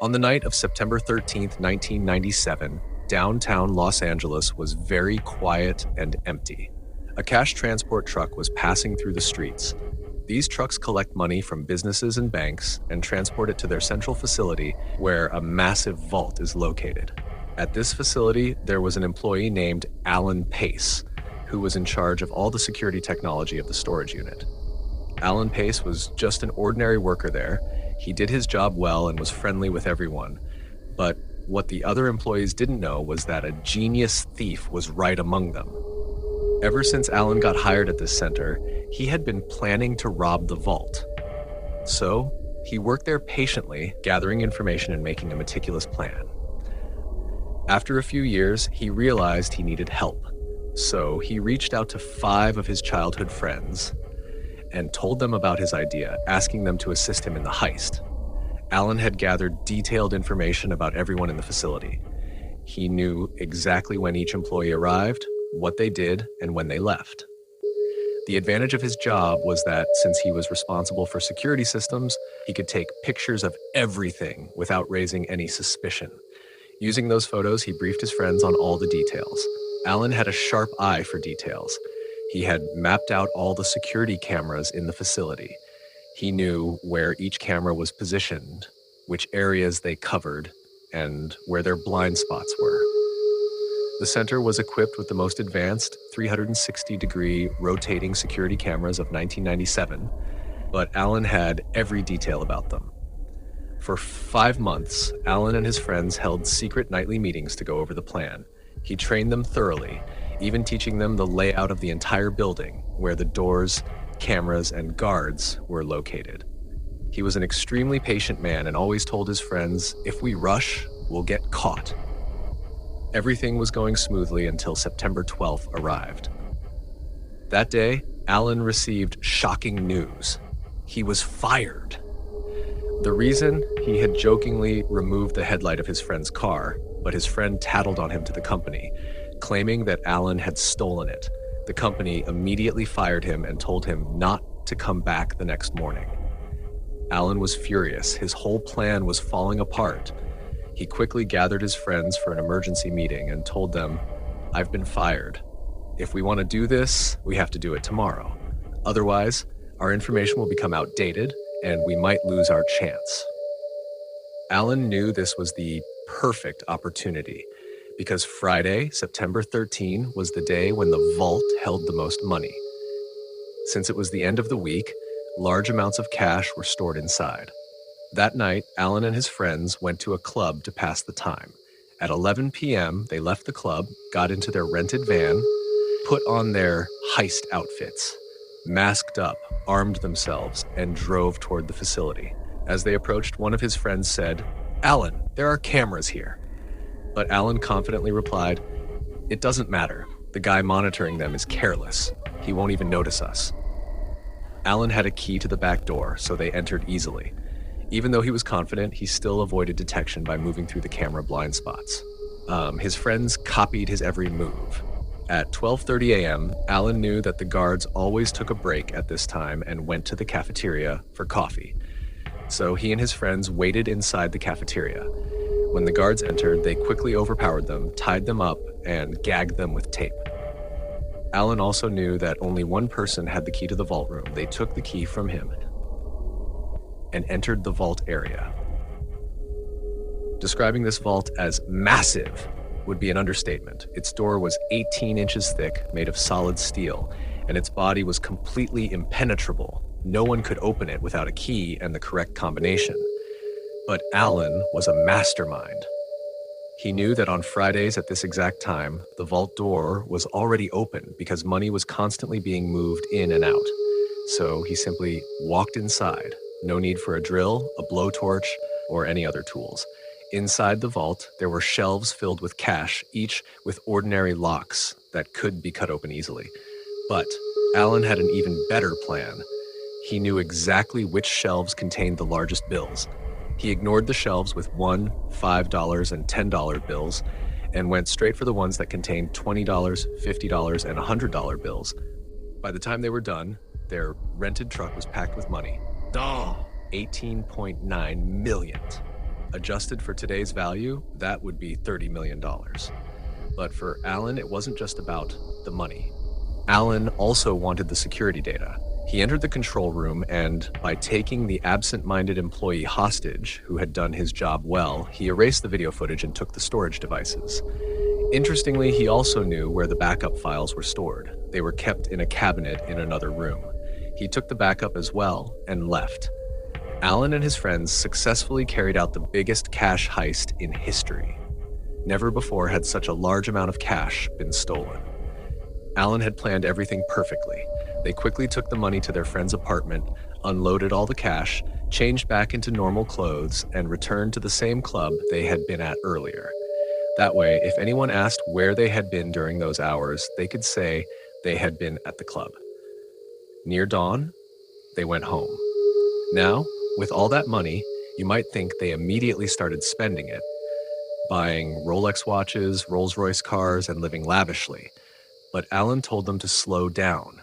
On the night of September 13th, 1997, downtown Los Angeles was very quiet and empty. A cash transport truck was passing through the streets. These trucks collect money from businesses and banks and transport it to their central facility where a massive vault is located. At this facility, there was an employee named Alan Pace, who was in charge of all the security technology of the storage unit. Alan Pace was just an ordinary worker there. He did his job well and was friendly with everyone. But what the other employees didn't know was that a genius thief was right among them. Ever since Alan got hired at this center, he had been planning to rob the vault. So, he worked there patiently, gathering information and making a meticulous plan. After a few years, he realized he needed help. So, he reached out to 5 of his childhood friends and told them about his idea, asking them to assist him in the heist. Alan had gathered detailed information about everyone in the facility. He knew exactly when each employee arrived, what they did, and when they left. The advantage of his job was that since he was responsible for security systems, he could take pictures of everything without raising any suspicion. Using those photos, he briefed his friends on all the details. Alan had a sharp eye for details. He had mapped out all the security cameras in the facility. He knew where each camera was positioned, which areas they covered, and where their blind spots were. The center was equipped with the most advanced 360-degree rotating security cameras of 1997, but Alan had every detail about them. For 5 months, Alan and his friends held secret nightly meetings to go over the plan. He trained them thoroughly, even teaching them the layout of the entire building, where the doors, cameras, and guards were located. He was an extremely patient man and always told his friends, "If we rush, we'll get caught." Everything was going smoothly until September 12th arrived. That day, Alan received shocking news. He was fired. The reason, he had jokingly removed the headlight of his friend's car, but his friend tattled on him to the company, claiming that Alan had stolen it. The company immediately fired him and told him not to come back the next morning. Alan was furious. His whole plan was falling apart. He quickly gathered his friends for an emergency meeting and told them, "I've been fired. If we want to do this, we have to do it tomorrow. Otherwise, our information will become outdated and we might lose our chance." Alan knew this was the perfect opportunity because Friday, September 13, was the day when the vault held the most money. Since it was the end of the week, large amounts of cash were stored inside. That night, Alan and his friends went to a club to pass the time. At 11 p.m., they left the club, got into their rented van, put on their heist outfits, masked up, armed themselves, and drove toward the facility. As they approached, one of his friends said, "Alan, there are cameras here." But Alan confidently replied, "It doesn't matter. The guy monitoring them is careless. He won't even notice us." Alan had a key to the back door, so they entered easily. Even though he was confident, he still avoided detection by moving through the camera blind spots. His friends copied his every move. At 12:30 a.m., Alan knew that the guards always took a break at this time and went to the cafeteria for coffee. So he and his friends waited inside the cafeteria. When the guards entered, they quickly overpowered them, tied them up, and gagged them with tape. Alan also knew that only one person had the key to the vault room. They took the key from him and entered the vault area. Describing this vault as massive would be an understatement. Its door was 18 inches thick, made of solid steel, and its body was completely impenetrable. No one could open it without a key and the correct combination. But Alan was a mastermind. He knew that on Fridays at this exact time, the vault door was already open because money was constantly being moved in and out. So he simply walked inside. No need for a drill, a blowtorch, or any other tools. Inside the vault, there were shelves filled with cash, each with ordinary locks that could be cut open easily. But Alan had an even better plan. He knew exactly which shelves contained the largest bills. He ignored the shelves with $1, $5, and $10 bills and went straight for the ones that contained $20, $50, and $100 bills. By the time they were done, their rented truck was packed with money. $18.9 million. Adjusted for today's value, that would be $30 million. But for Alan, it wasn't just about the money. Alan also wanted the security data. He entered the control room and, by taking the absent-minded employee hostage, who had done his job well, he erased the video footage and took the storage devices. Interestingly, he also knew where the backup files were stored. They were kept in a cabinet in another room. He took the backup as well and left. Alan and his friends successfully carried out the biggest cash heist in history. Never before had such a large amount of cash been stolen. Alan had planned everything perfectly. They quickly took the money to their friend's apartment, unloaded all the cash, changed back into normal clothes, and returned to the same club they had been at earlier. That way, if anyone asked where they had been during those hours, they could say they had been at the club. Near dawn, they went home. Now, with all that money, you might think they immediately started spending it, buying Rolex watches, Rolls-Royce cars, and living lavishly. But Alan told them to slow down.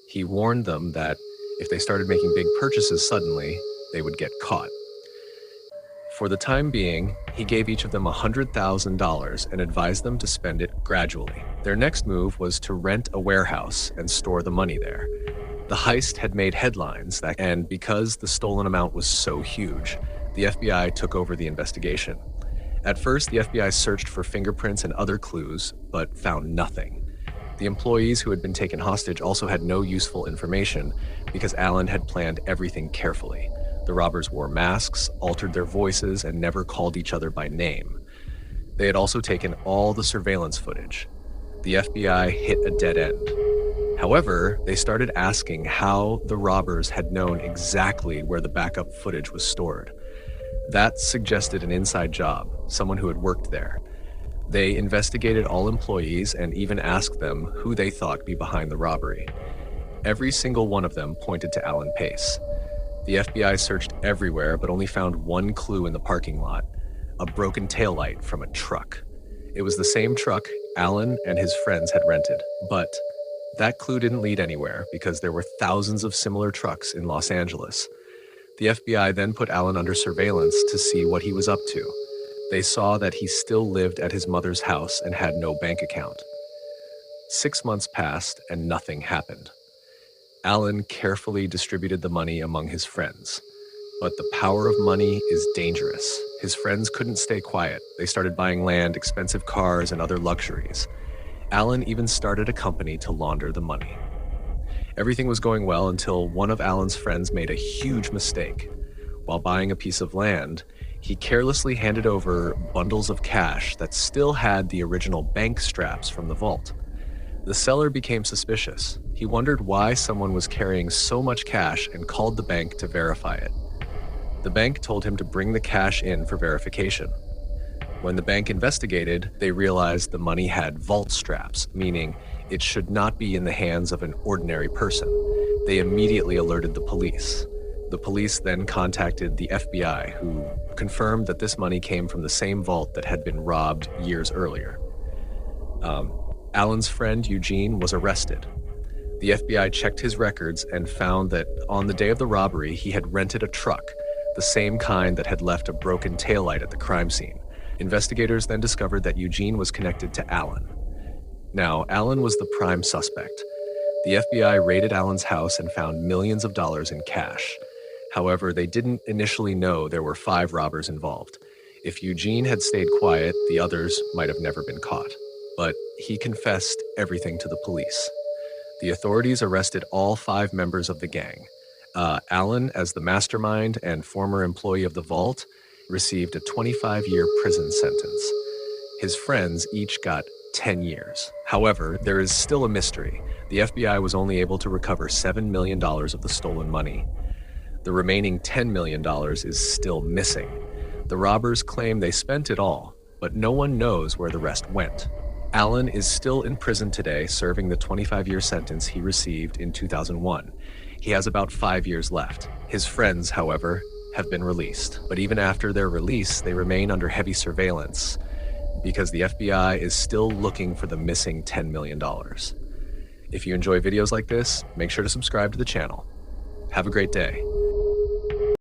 He warned them that if they started making big purchases suddenly, they would get caught. For the time being, he gave each of them $100,000 and advised them to spend it gradually. Their next move was to rent a warehouse and store the money there. The heist had made headlines, and because the stolen amount was so huge, the FBI took over the investigation. At first, the FBI searched for fingerprints and other clues, but found nothing. The employees who had been taken hostage also had no useful information because Alan had planned everything carefully. The robbers wore masks, altered their voices, and never called each other by name. They had also taken all the surveillance footage. The FBI hit a dead end. However, they started asking how the robbers had known exactly where the backup footage was stored. That suggested an inside job, someone who had worked there. They investigated all employees and even asked them who they thought be behind the robbery. Every single one of them pointed to Alan Pace. The FBI searched everywhere but only found one clue in the parking lot, a broken taillight from a truck. It was the same truck Alan and his friends had rented, but that clue didn't lead anywhere because there were thousands of similar trucks in Los Angeles. The FBI then put Alan under surveillance to see what he was up to. They saw that he still lived at his mother's house and had no bank account. 6 months passed and nothing happened. Alan carefully distributed the money among his friends. But the power of money is dangerous. His friends couldn't stay quiet. They started buying land, expensive cars, and other luxuries. Alan even started a company to launder the money. Everything was going well until one of Alan's friends made a huge mistake. While buying a piece of land, he carelessly handed over bundles of cash that still had the original bank straps from the vault. The seller became suspicious. He wondered why someone was carrying so much cash and called the bank to verify it. The bank told him to bring the cash in for verification. When the bank investigated, they realized the money had vault straps, meaning it should not be in the hands of an ordinary person. They immediately alerted the police. The police then contacted the FBI, who confirmed that this money came from the same vault that had been robbed years earlier. Alan's friend, Eugene, was arrested. The FBI checked his records and found that on the day of the robbery, he had rented a truck, the same kind that had left a broken taillight at the crime scene. Investigators then discovered that Eugene was connected to Alan. Now, Alan was the prime suspect. The FBI raided Alan's house and found millions of dollars in cash. However, they didn't initially know there were 5 robbers involved. If Eugene had stayed quiet, the others might have never been caught. But he confessed everything to the police. The authorities arrested all 5 members of the gang. Alan, as the mastermind and former employee of the vault, received a 25-year prison sentence. His friends each got 10 years. However, there is still a mystery. The FBI was only able to recover $7 million of the stolen money. The remaining $10 million is still missing. The robbers claim they spent it all, but no one knows where the rest went. Alan is still in prison today, serving the 25-year sentence he received in 2001. He has about 5 years left. His friends, however, have been released. But even after their release, they remain under heavy surveillance because the FBI is still looking for the missing $10 million. If you enjoy videos like this, make sure to subscribe to the channel. Have a great day.